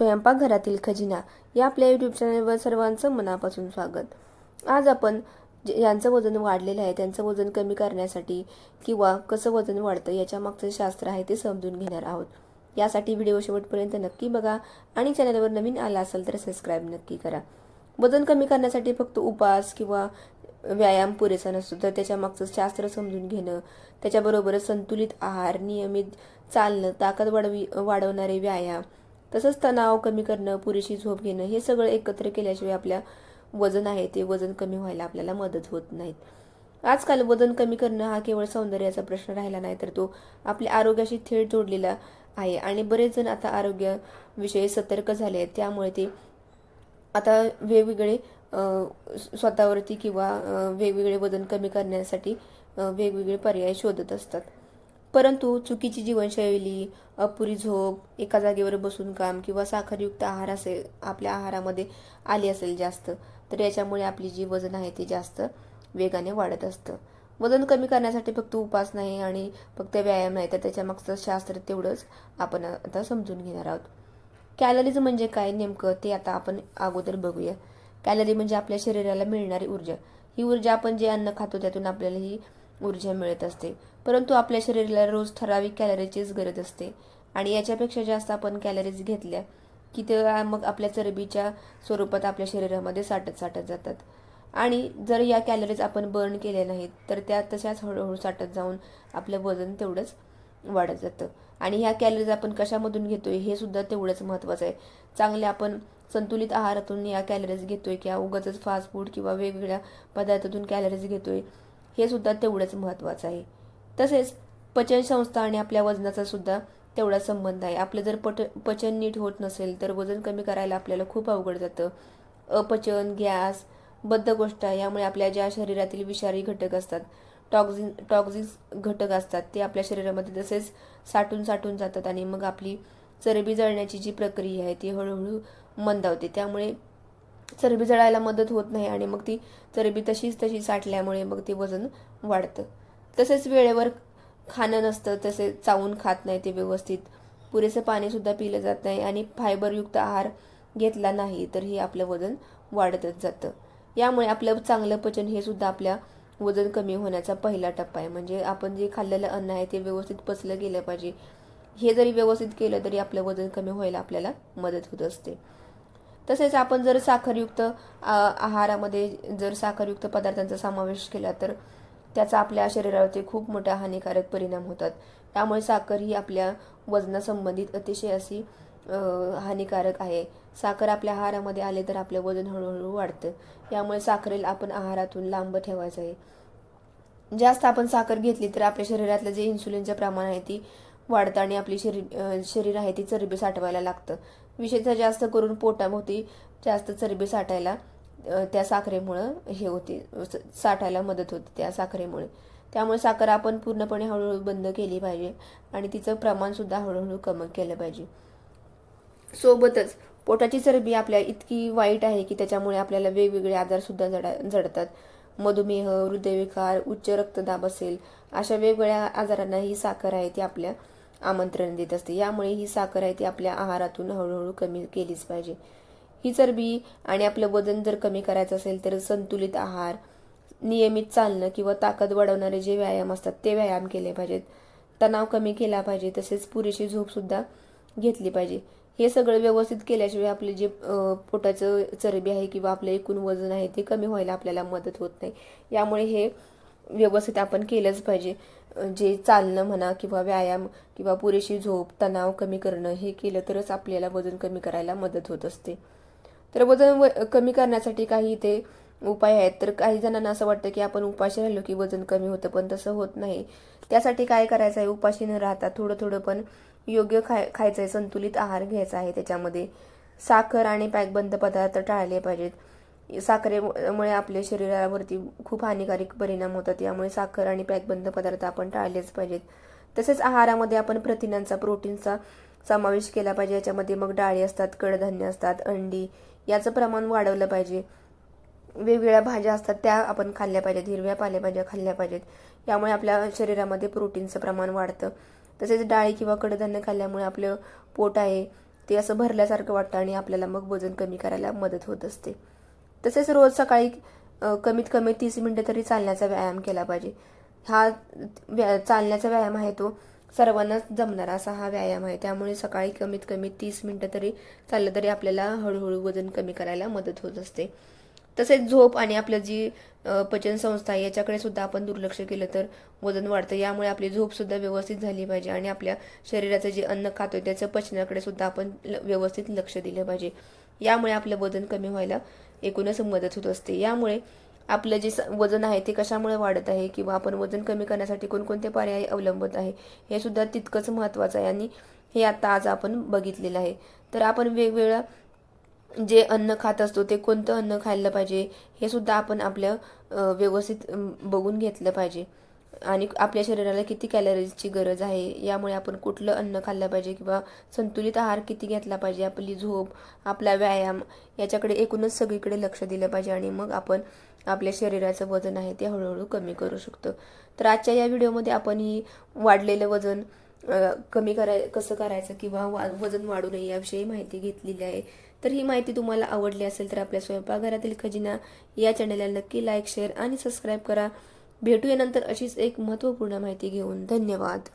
स्वयंपाकघरातील खजिना या आपल्या यूट्यूब चॅनलवर सर्वांचं मनापासून स्वागत। आज आपण ज्यांचं वजन वाढलेलं आहे त्यांचं वजन कमी करण्यासाठी किंवा कसं वजन वाढतं याच्या मागचं शास्त्र आहे ते समजून घेणार आहोत। यासाठी व्हिडिओ शेवटपर्यंत नक्की बघा आणि चॅनलवर नवीन आला असेल तर सबस्क्राइब नक्की करा। वजन कमी करण्यासाठी फक्त उपवास किंवा व्यायाम पुरेसा नसतो, तर त्याच्या मागचं शास्त्र समजून घेणं, त्याच्याबरोबरच संतुलित आहार, नियमित चालणं, ताकद वाढवणारे व्यायाम, तसंच तणाव कमी करणं, पुरेशी झोप घेणं, हे सगळं एकत्र केल्याशिवाय आपल्या वजन आहे ते वजन कमी व्हायला आपल्याला मदत होत नाहीत। आजकाल वजन कमी करणं हा केवळ सौंदर्याचा प्रश्न राहिला नाही, तर तो आपल्या आरोग्याशी थेट जोडलेला आहे आणि बरेच जण आता आरोग्याविषयी सतर्क झाले आहेत। त्यामुळे ते आता वेगवेगळे स्वतःवरती किंवा वेगवेगळे वजन कमी करण्यासाठी वेगवेगळे पर्याय शोधत असतात। परंतु चुकीची जीवनशैली, अपुरी झोप, एका जागेवर बसून काम किंवा साखरयुक्त आहार असेल आपल्या आहारामध्ये आली असेल जास्त, तर याच्यामुळे आपली जी वजन आहे ती जास्त वेगाने वाढत असतं। वजन कमी करण्यासाठी फक्त उपास नाही आणि फक्त व्यायाम नाही, तर त्याच्या मागचं शास्त्र तेवढंच आपण आता समजून घेणार आहोत। कॅलरीज म्हणजे काय नेमकं ते आता आपण अगोदर बघूया। कॅलरी म्हणजे आपल्या शरीराला मिळणारी ऊर्जा। ही ऊर्जा आपण जे अन्न खातो त्यातून आपल्याला ही ऊर्जा मिळत असते, परंतु आपल्या शरीराला रोज ठराविक कॅलरीचीच गरज असते आणि याच्यापेक्षा जास्त आपण कॅलरीज घेतल्या की ते मग आपल्या चरबीच्या स्वरूपात आपल्या शरीरामध्ये साठत जातात आणि जर या कॅलरीज आपण बर्न केल्या नाहीत तर त्या तशाच हळूहळू साठत जाऊन आपलं वजन तेवढंच वाढत जातं। आणि ह्या कॅलरीज आपण कशामधून घेतोय हे सुद्धा तेवढंच महत्त्वाचं आहे। चांगले आपण संतुलित आहारातून या कॅलरीज घेतोय किंवा उगाचच फास्ट फूड किंवा वेगवेगळ्या पदार्थातून कॅलरीज घेतोय हे सुद्धा तेवढंच महत्त्वाचं आहे। तसेच पचनसंस्था आणि आपल्या वजनाचा सुद्धा तेवढा संबंध आहे। आपलं जर पचन नीट होत नसेल तर वजन कमी करायला आपल्याला खूप अवघड जातं। अपचन, गॅस, बद्धकोष्ठता यामुळे आपल्या ज्या शरीरातील विषारी घटक असतात, टॉक्झिन्स घटक असतात, ते आपल्या शरीरामध्ये तसेच साठून जातात आणि मग आपली चरबी जळण्याची जी प्रक्रिया आहे ती हळूहळू मंदावते। त्यामुळे चरबी जळायला मदत होत नाही आणि मग ती चरबी तशी साठल्यामुळे मग ते वजन वाढतं। तसेच वेळेवर खाणं नसतं, तसेच चावून खात नाही ते व्यवस्थित, पुरेसं पाणी सुद्धा पिलं जात नाही आणि फायबरयुक्त आहार घेतला नाही तर हे आपलं वजन वाढतच जातं। यामुळे आपलं चांगलं पचन हे सुद्धा आपल्या वजन कमी होण्याचा पहिला टप्पा आहे। म्हणजे आपण जे खाल्लेलं अन्न आहे ते व्यवस्थित पचलं गेलं पाहिजे। हे जरी व्यवस्थित केलं तरी आपलं वजन कमी व्हायला आपल्याला मदत होत असते। तसेच आपण जर साखरयुक्त आहारामध्ये जर साखरयुक्त पदार्थांचा समावेश केला तर त्याचा आपल्या शरीरावरती खूप मोठा हानिकारक परिणाम होतात। त्यामुळे साखर ही आपल्या वजनासंबंधित अतिशय अशी हानिकारक आहे। साखर आपल्या आहारामध्ये आले तर आपलं वजन हळूहळू वाढतं। यामुळे साखरेला आपण आहारातून लांब ठेवायचं आहे। जास्त आपण साखर घेतली तर आपल्या शरीरातलं जे इन्सुलिनचं प्रमाण आहे ती वाढतं आणि आपली शरीर आहे ती चरबी साठवायला लागतं। विशेषतः जास्त करून पोटाभोवती जास्त चरबी साठायला त्या साखरेमुळं हे होते, साठायला मदत होते त्या साखरेमुळे। त्यामुळे साखर आपण पूर्णपणे हळूहळू बंद केली पाहिजे आणि तिचं प्रमाण सुद्धा हळूहळू कमी केलं पाहिजे। सोबतच पोटाची चरबी आपल्या इतकी वाईट आहे की त्याच्यामुळे आपल्याला वेगवेगळे आजार सुद्धा जडतात। मधुमेह, हृदयविकार, उच्च रक्तदाब असेल, अशा वेगवेगळ्या आजारांना ही साखर आहे ती आपल्या आमंत्रण देत असते। यामुळे ही साखर आहे ती आपल्या आहारातून हळूहळू कमी केलीच पाहिजे। ही चरबी आणि आपलं वजन जर कमी करायचं असेल तर संतुलित आहार, नियमित चालणं किंवा ताकद वाढवणारे जे व्यायाम असतात ते व्यायाम केले पाहिजेत, तणाव कमी केला पाहिजे, तसेच पुरेशी झोप सुद्धा घेतली पाहिजे। हे सगळं व्यवस्थित केल्याशिवाय आपले जे पोटाचं चरबी आहे किंवा आपलं एकूण वजन आहे ते कमी व्हायला आपल्याला मदत होत नाही। यामुळे हे व्यवस्थित आपण केलंच पाहिजे। जे चालणं म्हणा किंवा व्यायाम किंवा पुरेशी झोप, तणाव कमी करणं हे केलं तरच आपल्याला वजन कमी करायला मदत होत असते। तर वजन कमी करण्यासाठी काही ते उपाय आहेत। तर काही जणांना असं वाटतं की आपण उपाशी राहिलो की वजन कमी होतं, पण तसं होत नाही। त्यासाठी काय करायचं आहे, उपाशी न राहता थोडं पण योग्य खायचं आहे, संतुलित आहार घ्यायचा आहे। त्याच्यामध्ये साखर आणि पॅकबंद पदार्थ टाळले पाहिजेत। साखरेमुळे आपल्या शरीरावरती खूप हानिकारक परिणाम होतात, यामुळे साखर आणि पॅकबंद पदार्थ आपण टाळलेच पाहिजेत। तसेच आहारामध्ये आपण प्रथिनांचा, प्रोटीनचा समावेश केला पाहिजे। याच्यामध्ये मग डाळी असतात, कडधान्य असतात, अंडी याचं प्रमाण वाढवलं पाहिजे। वेगवेगळ्या भाज्या असतात त्या आपण खाल्ल्या पाहिजेत, हिरव्या पालेभाज्या खाल्ल्या पाहिजेत। यामुळे आपल्या शरीरामध्ये प्रोटीनचं प्रमाण वाढतं। तसेच डाळी किंवा कडधान्य खाल्ल्यामुळे आपलं पोट आहे ते असं भरल्यासारखं वाटतं आणि आपल्याला मग वजन कमी करायला मदत होत असते. तसेच रोज सकाळी कमीत कमी 30 मिनिटं तरी चालण्याचा व्यायाम केला पाहिजे. हा चालण्याचा व्यायाम आहे तो सर्वांनाच जमणारा असा हा व्यायाम आहे. त्यामुळे सकाळी कमीत कमी 30 मिनिटं तरी चाललं तरी आपल्याला हळूहळू वजन कमी करायला मदत होत असते. तसेच झोप आणि आपलं जी पचनसंस्था आहे याच्याकडे सुद्धा आपण दुर्लक्ष केलं तर वजन वाढतं. यामुळे आपली झोप सुद्धा व्यवस्थित झाली पाहिजे आणि आपल्या शरीराचं जे अन्न खातोय त्याचं पचनाकडे सुद्धा आपण व्यवस्थित लक्ष दिलं पाहिजे. यामुळे आपलं वजन कमी व्हायला एकूणच मदत होत असते. यामुळे आपलं जे वजन आहे ते कशामुळे वाढत आहे किंवा आपण वजन कमी करण्यासाठी कोणकोणते पर्याय अवलंबत आहे हे सुद्धा तितकंच महत्त्वाचं आहे आणि हे आता आज आपण बघितलेलं आहे. तर आपण वेगवेगळ्या जे अन्न खात असतो ते कोणतं अन्न खायला पाहिजे हे सुद्धा आपण आपल्या व्यवस्थित बघून घेतलं पाहिजे आणि आपल्या शरीराला किती कॅलरीजची गरज आहे, यामुळे आपण कुठलं अन्न खाल्लं पाहिजे किंवा संतुलित आहार किती घेतला पाहिजे, आपली झोप, आपला व्यायाम याच्याकडे एकूणच सगळीकडे लक्ष दिलं पाहिजे आणि मग आपण आपल्या शरीराचं वजन आहे ते हळूहळू कमी करू शकतो. तर आजच्या या व्हिडिओमध्ये आपण ही वाढलेलं वजन कमी कसं करायचं किंवा वजन वाढू नये याविषयी माहिती घेतलेली आहे. तर ही माहिती तुम्हाला आवडली असेल तर आपल्या स्वयंपाकघरातील खजिना या चॅनलला नक्की लाईक, शेअर आणि सबस्क्राईब करा. भेटूया नंतर अशीच एक महत्त्वपूर्ण माहिती घेऊन. धन्यवाद.